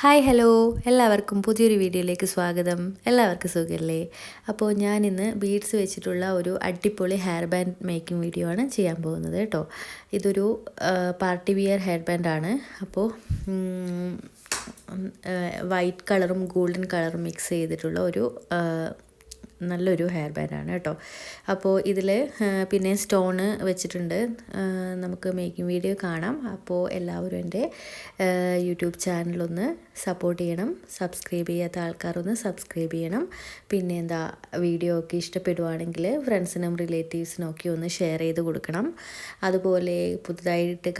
Hi hello എല്ലാവർക്കും പുതിയൊരു വീഡിയോയിലേക്ക് സ്വാഗതം. എല്ലാവർക്കും സുഖമല്ലേ? അപ്പോൾ ഞാനിന്ന് ബീഡ്സ് വെച്ചിട്ടുള്ള ഒരു അടിപൊളി ഹെയർ ബാൻഡ് മേക്കിംഗ് വീഡിയോ ആണ് ചെയ്യാൻ പോകുന്നത് കേട്ടോ. ഇതൊരു പാർട്ടി വിയർ ഹെയർ ബാൻഡാണ്. അപ്പോൾ വൈറ്റ് കളറും ഗോൾഡൻ കളറും മിക്സ് ചെയ്തിട്ടുള്ള ഒരു നല്ലൊരു ഹെയർ ബാൻഡാണ് കേട്ടോ. അപ്പോൾ ഇതിൽ പിന്നെ സ്റ്റോണ് വെച്ചിട്ടുണ്ട്. നമുക്ക് മേക്കിംഗ് വീഡിയോ കാണാം. അപ്പോൾ എല്ലാവരും എൻ്റെ യൂട്യൂബ് ചാനലൊന്ന് സപ്പോർട്ട് ചെയ്യണം. സബ്സ്ക്രൈബ് ചെയ്യാത്ത ആൾക്കാരൊന്ന് സബ്സ്ക്രൈബ് ചെയ്യണം. പിന്നെ വീഡിയോ ഒക്കെ ഇഷ്ടപ്പെടുവാണെങ്കിൽ ഫ്രണ്ട്സിനും റിലേറ്റീവ്സിനും ഒക്കെ ഒന്ന് ഷെയർ ചെയ്ത് കൊടുക്കണം. അതുപോലെ പുതുതായിട്ട്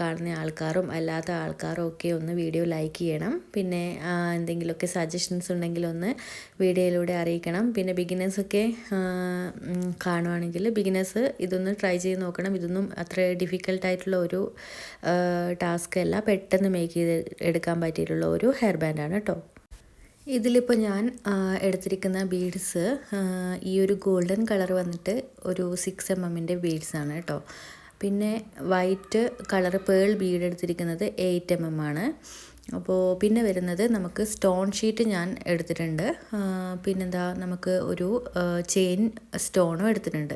കാണുന്ന ആൾക്കാരും അല്ലാത്ത ആൾക്കാരും ഒക്കെ ഒന്ന് വീഡിയോ ലൈക്ക് ചെയ്യണം. പിന്നെ എന്തെങ്കിലുമൊക്കെ സജഷൻസ് ഉണ്ടെങ്കിൽ ഒന്ന് വീഡിയോയിലൂടെ അറിയിക്കണം. പിന്നെ ബിഗിനേഴ്സൊക്കെ കാണുവാണെങ്കിൽ ബിഗിനേഴ്സ് ഇതൊന്ന് ട്രൈ ചെയ്ത് നോക്കണം. ഇതൊന്നും അത്ര ഡിഫിക്കൽട്ടായിട്ടുള്ള ഒരു ടാസ്ക് അല്ല. പെട്ടെന്ന് മേക്ക് ചെയ്ത് എടുക്കാൻ പറ്റിയിട്ടുള്ള ഒരു ഹെയർ ബാൻഡാണ് കേട്ടോ. ഇതിലിപ്പോൾ ഞാൻ എടുത്തിരിക്കുന്ന ബീഡ്സ് ഈ ഒരു ഗോൾഡൻ കളർ വന്നിട്ട് ഒരു 6mm ബീഡ്സാണ് കേട്ടോ. പിന്നെ വൈറ്റ് കളർ പേൾ ബീഡ് എടുത്തിരിക്കുന്നത് 8mm ആണ്. അപ്പോൾ പിന്നെ വരുന്നത് നമുക്ക് സ്റ്റോൺ ഷീറ്റ് ഞാൻ എടുത്തിട്ടുണ്ട്. നമുക്ക് ഒരു ചെയിൻ സ്റ്റോണും എടുത്തിട്ടുണ്ട്.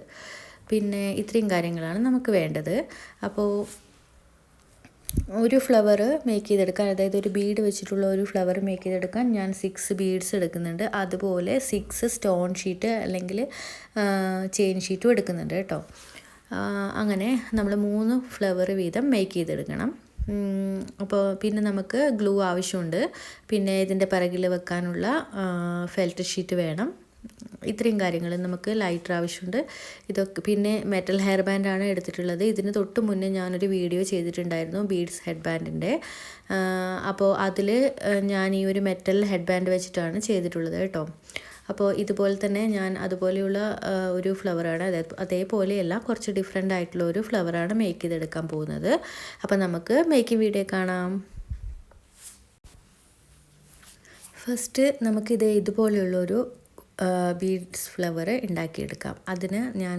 പിന്നെ ഇത്രയും കാര്യങ്ങളാണ് നമുക്ക് വേണ്ടത്. അപ്പോൾ ഒരു ഫ്ലവർ മേക്ക് ചെയ്തെടുക്കാൻ, അതായത് ഒരു ബീഡ് വെച്ചിട്ടുള്ള ഒരു ഫ്ലവർ മേക്ക് ചെയ്തെടുക്കാൻ ഞാൻ 6 ബീഡ്സ് എടുക്കുന്നുണ്ട്. അതുപോലെ 6 സ്റ്റോൺ ഷീറ്റ് അല്ലെങ്കിൽ ചെയിൻ ഷീറ്റും എടുക്കുന്നുണ്ട് കേട്ടോ. അങ്ങനെ നമ്മൾ 3 ഫ്ലവർ വീതം മേക്ക് ചെയ്തെടുക്കണം. അപ്പോൾ പിന്നെ നമുക്ക് ഗ്ലൂ ആവശ്യമുണ്ട്. പിന്നെ ഇതിൻ്റെ പിറകിൽ വെക്കാനുള്ള ഫെൽറ്റ് ഷീറ്റ് വേണം. ഇത്രയും കാര്യങ്ങൾ നമുക്ക് ലൈറ്റർ ആവശ്യമുണ്ട്. ഇതൊക്കെ പിന്നെ മെറ്റൽ ഹെയർ ബാൻഡാണ് എടുത്തിട്ടുള്ളത്. ഇതിന് തൊട്ട് മുന്നേ ഞാനൊരു വീഡിയോ ചെയ്തിട്ടുണ്ടായിരുന്നു ബീഡ്സ് ഹെഡ് ബാൻഡിൻ്റെ. അപ്പോൾ അതിൽ ഞാൻ ഈ ഒരു മെറ്റൽ ഹെഡ് ബാൻഡ് വെച്ചിട്ടാണ് ചെയ്തിട്ടുള്ളത് കേട്ടോ. അപ്പോൾ ഇതുപോലെ തന്നെ ഞാൻ അതുപോലെയുള്ള ഒരു ഫ്ലവറാണ്, അതേപോലെയല്ല കുറച്ച് ഡിഫറെൻ്റ് ആയിട്ടുള്ള ഒരു ഫ്ലവറാണ് മേക്ക് ചെയ്തെടുക്കാൻ പോകുന്നത്. അപ്പോൾ നമുക്ക് മേക്കിംഗ് വീഡിയോ കാണാം. ഫസ്റ്റ് നമുക്കിത് ഇതുപോലെയുള്ളൊരു ബീഡ്സ് ഫ്ലവർ ഉണ്ടാക്കിയെടുക്കാം. അതിന് ഞാൻ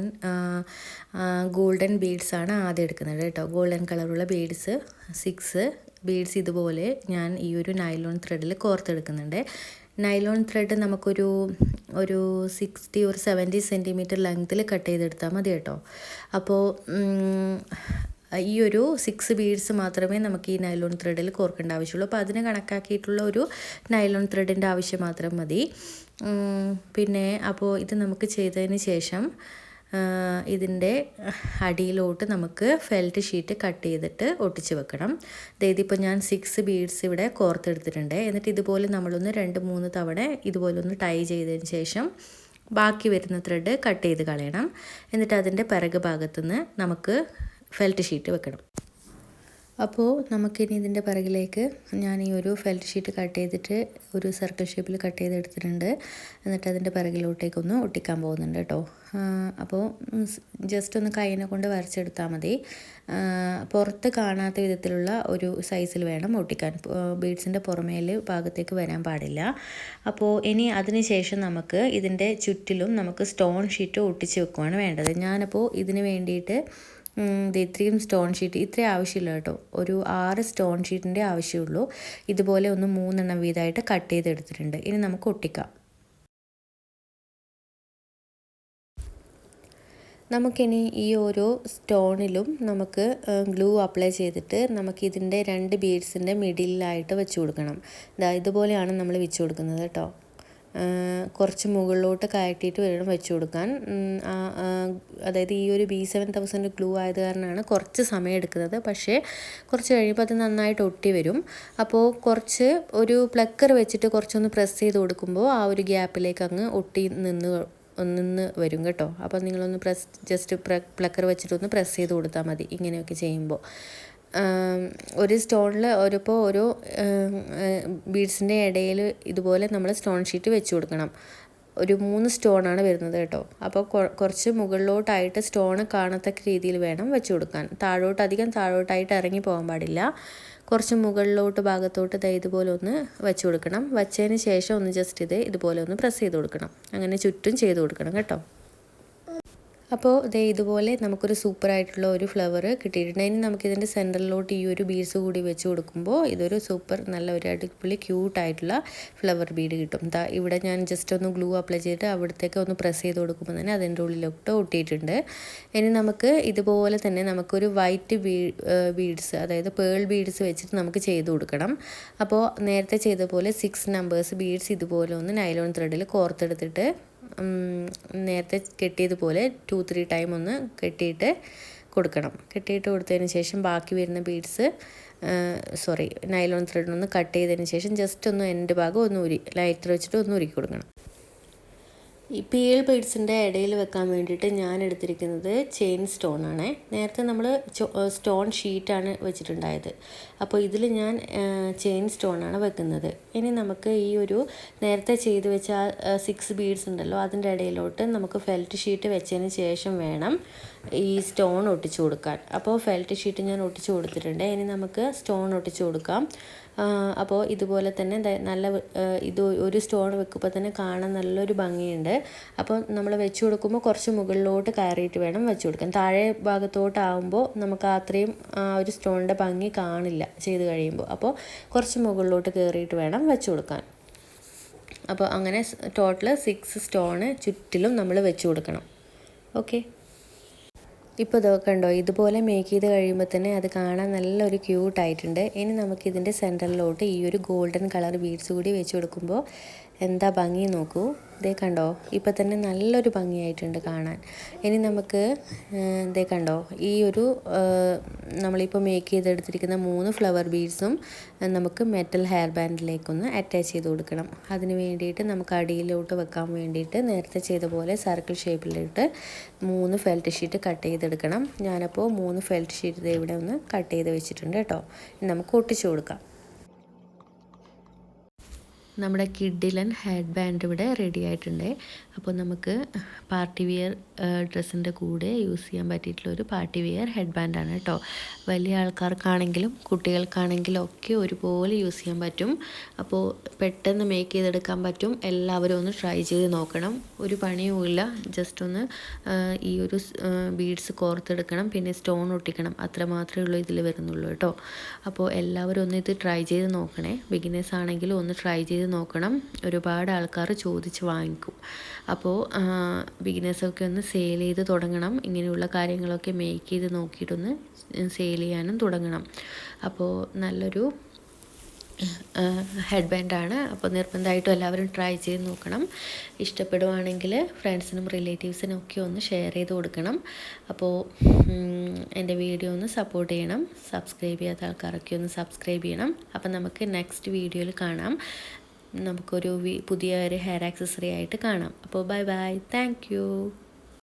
ഗോൾഡൻ ബീഡ്സാണ് ആദ്യം എടുക്കുന്നത് കേട്ടോ. ഗോൾഡൻ കളറുള്ള ബീഡ്സ് 6 ബീഡ്സ് ഇതുപോലെ ഞാൻ ഈ ഒരു നൈലോൺ ത്രെഡിൽ കോർത്തെടുക്കുന്നുണ്ട്. നൈലോൺ ത്രെഡ് നമുക്കൊരു 60 or 70 സെൻറ്റിമീറ്റർ ലെങ്ത്തിൽ കട്ട് ചെയ്തെടുത്താൽ മതി കേട്ടോ. അപ്പോൾ ഈ ഒരു 6 ബീഡ്സ് മാത്രമേ നമുക്ക് ഈ നൈലോൺ ത്രെഡിൽ കോർക്കേണ്ട ആവശ്യമുള്ളൂ. അപ്പോൾ അതിന് കണക്കാക്കിയിട്ടുള്ള ഒരു നൈലോൺ ത്രെഡിൻ്റെ ആവശ്യം മാത്രം മതി. പിന്നെ അപ്പോൾ ഇത് നമുക്ക് ചെയ്തതിന് ശേഷം ഇതിൻ്റെ അടിയിലോട്ട് നമുക്ക് ഫെൽറ്റ് ഷീറ്റ് കട്ട് ചെയ്തിട്ട് ഒട്ടിച്ച് വെക്കണം. ഇതിപ്പോൾ ഞാൻ 6 ബീഡ്സ് ഇവിടെ കോർത്തെടുത്തിട്ടുണ്ട്. എന്നിട്ട് ഇതുപോലെ നമ്മളൊന്ന് 2-3 തവണ ഇതുപോലെ ഒന്ന് ടൈ ചെയ്തതിന് ശേഷം ബാക്കി വരുന്ന ത്രെഡ് കട്ട് ചെയ്ത് കളയണം. എന്നിട്ട് അതിൻ്റെ പിറക് ഭാഗത്തുനിന്ന് നമുക്ക് ഫെൽറ്റ് ഷീറ്റ് വെക്കണം. അപ്പോൾ നമുക്കിനി ഇതിൻ്റെ പിറകിലേക്ക് ഞാൻ ഈ ഒരു ഫെൽറ്റ് ഷീറ്റ് കട്ട് ചെയ്തിട്ട് ഒരു സർക്കിൾ ഷേപ്പിൽ കട്ട് ചെയ്തെടുത്തിട്ടുണ്ട്. എന്നിട്ട് അതിൻ്റെ പിറകിലോട്ടേക്കൊന്ന് ഒട്ടിക്കാൻ പോകുന്നുണ്ട് കേട്ടോ. അപ്പോൾ ജസ്റ്റ് ഒന്ന് കൈനെ കൊണ്ട് വരച്ചെടുത്താൽ മതി. പുറത്ത് കാണാത്ത വിധത്തിലുള്ള ഒരു സൈസിൽ വേണം ഒട്ടിക്കാൻ. ബീഡ്സിൻ്റെ പുറമേൽ ഭാഗത്തേക്ക് വരാൻ പാടില്ല. അപ്പോൾ ഇനി അതിന് ശേഷം നമുക്ക് ഇതിൻ്റെ ചുറ്റിലും നമുക്ക് സ്റ്റോൺ ഷീറ്റ് ഒട്ടിച്ച് വെക്കുകയാണ് വേണ്ടത്. ഞാനപ്പോൾ ഇതിന് വേണ്ടിയിട്ട് ഇത്രയും സ്റ്റോൺ ഷീറ്റ് ഇത്രയും ആവശ്യമില്ല കേട്ടോ. ഒരു 6 സ്റ്റോൺ ഷീറ്റിൻ്റെ ആവശ്യമുള്ളൂ. ഇതുപോലെ ഒന്ന് 3 എണ്ണം വീതമായിട്ട് കട്ട് ചെയ്തെടുത്തിട്ടുണ്ട്. ഇനി നമുക്ക് ഒട്ടിക്കാം. നമുക്കിനി ഈ ഓരോ സ്റ്റോണിലും നമുക്ക് ഗ്ലൂ അപ്ലൈ ചെയ്തിട്ട് നമുക്കിതിൻ്റെ 2 ബീഡ്സിൻ്റെ മിഡിലായിട്ട് വെച്ച് കൊടുക്കണം. ഇതുപോലെയാണ് നമ്മൾ വെച്ച് കൊടുക്കുന്നത് കേട്ടോ. കുറച്ച് മുകളിലോട്ട് കയറ്റിയിട്ട് വേണം വെച്ച് കൊടുക്കാൻ. അതായത് ഈ ഒരു B7000 ഗ്ലൂ ആയത് കാരണമാണ് കുറച്ച് സമയം എടുക്കുന്നത്. പക്ഷേ കുറച്ച് കഴിയുമ്പോൾ അത് നന്നായിട്ട് ഒട്ടി വരും. അപ്പോൾ കുറച്ച് ഒരു പ്ലക്കർ വെച്ചിട്ട് കുറച്ചൊന്ന് പ്രസ് ചെയ്ത് കൊടുക്കുമ്പോൾ ആ ഒരു ഗ്യാപ്പിലേക്ക് അങ്ങ് ഒട്ടി നിന്ന് വരും കേട്ടോ. അപ്പോൾ നിങ്ങളൊന്ന് ജസ്റ്റ് പ്ലക്കർ വെച്ചിട്ടൊന്ന് പ്രസ് ചെയ്ത് കൊടുത്താൽ മതി ഇങ്ങനെയൊക്കെ ചെയ്യുമ്പോൾ. ഒരു സ്റ്റോണിൽ ഓരോ ബീഡ്സിൻ്റെ ഇടയിൽ ഇതുപോലെ നമ്മൾ സ്റ്റോൺ ഷീറ്റ് വെച്ച് കൊടുക്കണം. ഒരു 3 സ്റ്റോണാണ് വരുന്നത് കേട്ടോ. അപ്പോൾ കുറച്ച് മുകളിലോട്ടായിട്ട് സ്റ്റോൺ കാണത്തക്ക രീതിയിൽ വേണം വെച്ച് കൊടുക്കാൻ. അധികം താഴോട്ടായിട്ട് ഇറങ്ങി പോകാൻ പാടില്ല. കുറച്ച് മുകളിലോട്ട് ഭാഗത്തോട്ട് ഇതുപോലെ ഒന്ന് വെച്ച് കൊടുക്കണം. വച്ചതിന് ശേഷം ഒന്ന് ജസ്റ്റ് ഇതുപോലെ ഒന്ന് പ്രസ് ചെയ്ത് കൊടുക്കണം. അങ്ങനെ ചുറ്റും ചെയ്ത് കൊടുക്കണം കേട്ടോ. അപ്പോൾ ദേ ഇതുപോലെ നമുക്കൊരു സൂപ്പറായിട്ടുള്ള ഒരു ഫ്ലവർ കിട്ടിയിട്ടുണ്ട്. ഇനി നമുക്കിതിൻ്റെ സെൻറ്ററിലോട്ട് ഈ ഒരു ബീഡ്സ് കൂടി വെച്ച് കൊടുക്കുമ്പോൾ ഇതൊരു സൂപ്പർ നല്ല ഒരു അടിപൊളി ക്യൂട്ടായിട്ടുള്ള ഫ്ലവർ ബീഡ് കിട്ടും. ഇവിടെ ഞാൻ ജസ്റ്റ് ഒന്ന് ഗ്ലൂ അപ്ലൈ ചെയ്തിട്ട് അവിടത്തേക്ക് ഒന്ന് പ്രസ് ചെയ്ത് കൊടുക്കുമ്പോൾ തന്നെ അതിൻ്റെ ഉള്ളിലോട്ട് ഒട്ടിയിട്ടുണ്ട്. ഇനി നമുക്ക് ഇതുപോലെ തന്നെ നമുക്കൊരു വൈറ്റ് ബീഡ്സ്, അതായത് പേൾ ബീഡ്സ് വെച്ചിട്ട് നമുക്ക് ചെയ്ത് കൊടുക്കണം. അപ്പോൾ നേരത്തെ ചെയ്ത പോലെ 6 നമ്പേഴ്സ് ബീഡ്സ് ഇതുപോലെ ഒന്ന് നൈലോൺ ത്രെഡിൽ കോർത്തെടുത്തിട്ട് നേരത്തെ കെട്ടിയതുപോലെ 2-3 ടൈം ഒന്ന് കെട്ടിയിട്ട് കൊടുത്തതിന് ശേഷം ബാക്കി വരുന്ന ബീഡ്സ് നൈലോൺ ത്രെഡിനൊന്ന് കട്ട് ചെയ്തതിന് ശേഷം ജസ്റ്റ് ഒന്ന് എൻഡ് ഭാഗം ഒന്ന് ലൈറ്റർ വെച്ചിട്ട് ഒന്ന് ഉരുക്കി കൊടുക്കണം. ഈ പേൾ ബീഡ്സിൻ്റെ ഇടയിൽ വെക്കാൻ വേണ്ടിയിട്ട് ഞാൻ എടുത്തിരിക്കുന്നത് ചെയിൻ സ്റ്റോൺ ആണ്. നേരത്തെ നമ്മൾ സ്റ്റോൺ ഷീറ്റാണ് വെച്ചിട്ടുണ്ടായത്. അപ്പോൾ ഇതിൽ ഞാൻ ചെയിൻ സ്റ്റോൺ ആണ് വെക്കുന്നത്. ഇനി നമുക്ക് ഈ ഒരു നേരത്തെ ചെയ്ത് വെച്ച 6 ബീഡ്സ് ഉണ്ടല്ലോ, അതിൻ്റെ ഇടയിലോട്ട് നമുക്ക് ഫെൽറ്റ് ഷീറ്റ് വെച്ചതിന് ശേഷം വേണം ഈ സ്റ്റോൺ ഒട്ടിച്ചു കൊടുക്കാൻ. അപ്പോൾ ഫെൽറ്റ് ഷീറ്റ് ഞാൻ ഒട്ടിച്ചു കൊടുത്തിട്ടുണ്ട്. ഇനി നമുക്ക് സ്റ്റോൺ ഒട്ടിച്ചു കൊടുക്കാം. അപ്പോൾ ഇതുപോലെ തന്നെ ഇത് ഒരു സ്റ്റോൺ വെക്കുമ്പോൾ തന്നെ കാണാൻ നല്ലൊരു ഭംഗിയുണ്ട്. അപ്പോൾ നമ്മൾ വെച്ച് കൊടുക്കുമ്പോൾ കുറച്ച് മുകളിലോട്ട് കയറിയിട്ട് വേണം വെച്ച് കൊടുക്കാൻ. താഴെ ഭാഗത്തോട്ടാവുമ്പോൾ നമുക്ക് അത്രയും ഒരു സ്റ്റോണിൻ്റെ ഭംഗി കാണില്ല ചെയ്ത് കഴിയുമ്പോൾ. അപ്പോൾ കുറച്ച് മുകളിലോട്ട് കയറിയിട്ട് വേണം വെച്ച് കൊടുക്കാൻ. അപ്പോൾ അങ്ങനെ ടോട്ടൽ 6 സ്റ്റോണ് ചുറ്റിലും നമ്മൾ വെച്ച് കൊടുക്കണം. ഓക്കെ, ഇപ്പോൾ ഇതൊക്കെ കണ്ടോ, ഇതുപോലെ മേക്ക് ചെയ്ത് കഴിയുമ്പോൾ തന്നെ അത് കാണാൻ നല്ലൊരു ക്യൂട്ടായിട്ടുണ്ട്. ഇനി നമുക്കിതിൻ്റെ സെൻറ്ററിലോട്ട് ഈ ഒരു ഗോൾഡൻ കളർ ബീഡ്സ് കൂടി വെച്ച് കൊടുക്കുമ്പോൾ എന്താ ഭംഗി നോക്കൂ. ഇതേ കണ്ടോ, ഇപ്പോൾ തന്നെ നല്ലൊരു ഭംഗിയായിട്ടുണ്ട് കാണാൻ. ഇനി നമുക്ക് ഇതേ കണ്ടോ, ഈ ഒരു നമ്മളിപ്പോൾ മേക്ക് ചെയ്തെടുത്തിരിക്കുന്ന 3 ഫ്ലവർ ബീഡ്സും നമുക്ക് മെറ്റൽ ഹെയർ ബാൻഡിലേക്കൊന്ന് അറ്റാച്ച് ചെയ്ത് കൊടുക്കണം. അതിന് വേണ്ടിയിട്ട് നമുക്ക് അടിയിലോട്ട് വെക്കാൻ വേണ്ടിയിട്ട് നേരത്തെ ചെയ്ത പോലെ സർക്കിൾ ഷേപ്പിലിട്ട് 3 ഫെൽറ്റ് ഷീറ്റ് കട്ട് ചെയ്തെടുക്കണം. ഞാനപ്പോൾ 3 ഫെൽറ്റ് ഷീറ്റ് ഇവിടെ ഒന്ന് കട്ട് ചെയ്ത് വെച്ചിട്ടുണ്ട് കേട്ടോ. നമുക്ക് ഒട്ടിച്ചു കൊടുക്കാം. നമ്മുടെ കിഡിലൻ ഹെഡ് ബാൻഡ് ഇവിടെ റെഡി ആയിട്ടുണ്ട്. അപ്പോൾ നമുക്ക് പാർട്ടി വെയർ ഡ്രസ്സിൻ്റെ കൂടെ യൂസ് ചെയ്യാൻ പറ്റിയിട്ടുള്ള ഒരു പാർട്ടി വെയർ ഹെഡ് ബാൻഡാണ് കേട്ടോ. വലിയ ആൾക്കാർക്കാണെങ്കിലും കുട്ടികൾക്കാണെങ്കിലും ഒക്കെ ഒരുപോലെ യൂസ് ചെയ്യാൻ പറ്റും. അപ്പോൾ പെട്ടെന്ന് മേക്ക് ചെയ്തെടുക്കാൻ പറ്റും. എല്ലാവരും ഒന്ന് ട്രൈ ചെയ്ത് നോക്കണം. ഒരു പണിയുമില്ല, ജസ്റ്റ് ഒന്ന് ഈ ഒരു ബീഡ്സ് കോർത്തെടുക്കണം, പിന്നെ സ്റ്റോൺ ഒട്ടിക്കണം, അത്ര മാത്രമേ ഉള്ളൂ ഇതിൽ വരുന്നുള്ളൂ കേട്ടോ. അപ്പോൾ എല്ലാവരും ഒന്ന് ഇത് ട്രൈ ചെയ്ത് നോക്കണേ. ബിഗിനേഴ്സ് ആണെങ്കിലും ഒന്ന് ട്രൈ ചെയ്ത് നോക്കണം. ഒരുപാട് ആൾക്കാർ ചോദിച്ച് വാങ്ങിക്കും. അപ്പോൾ ബിഗിനേഴ്സൊക്കെ ഒന്ന് സെയിൽ ചെയ്ത് തുടങ്ങണം. ഇങ്ങനെയുള്ള കാര്യങ്ങളൊക്കെ മേക്ക് ചെയ്ത് നോക്കിയിട്ടൊന്ന് സെയിൽ ചെയ്യാനും തുടങ്ങണം. അപ്പോൾ നല്ലൊരു ഹെഡ് ബാൻഡാണ്. അപ്പോൾ നിർബന്ധമായിട്ടും എല്ലാവരും ട്രൈ ചെയ്ത് നോക്കണം. ഇഷ്ടപ്പെടുവാണെങ്കിൽ ഫ്രണ്ട്സിനും റിലേറ്റീവ്സിനും ഒക്കെ ഒന്ന് ഷെയർ ചെയ്ത് കൊടുക്കണം. അപ്പോൾ എൻ്റെ വീഡിയോ ഒന്ന് സപ്പോർട്ട് ചെയ്യണം. സബ്സ്ക്രൈബ് ചെയ്യാത്ത ആൾക്കാരൊക്കെ ഒന്ന് സബ്സ്ക്രൈബ് ചെയ്യണം. അപ്പോൾ നമുക്ക് നെക്സ്റ്റ് വീഡിയോയിൽ കാണാം. നമുക്കൊരു പുതിയ ഒരു ഹെയർ ആക്സസറി ആയിട്ട് കാണാം. അപ്പോൾ ബൈ ബൈ, താങ്ക് യു.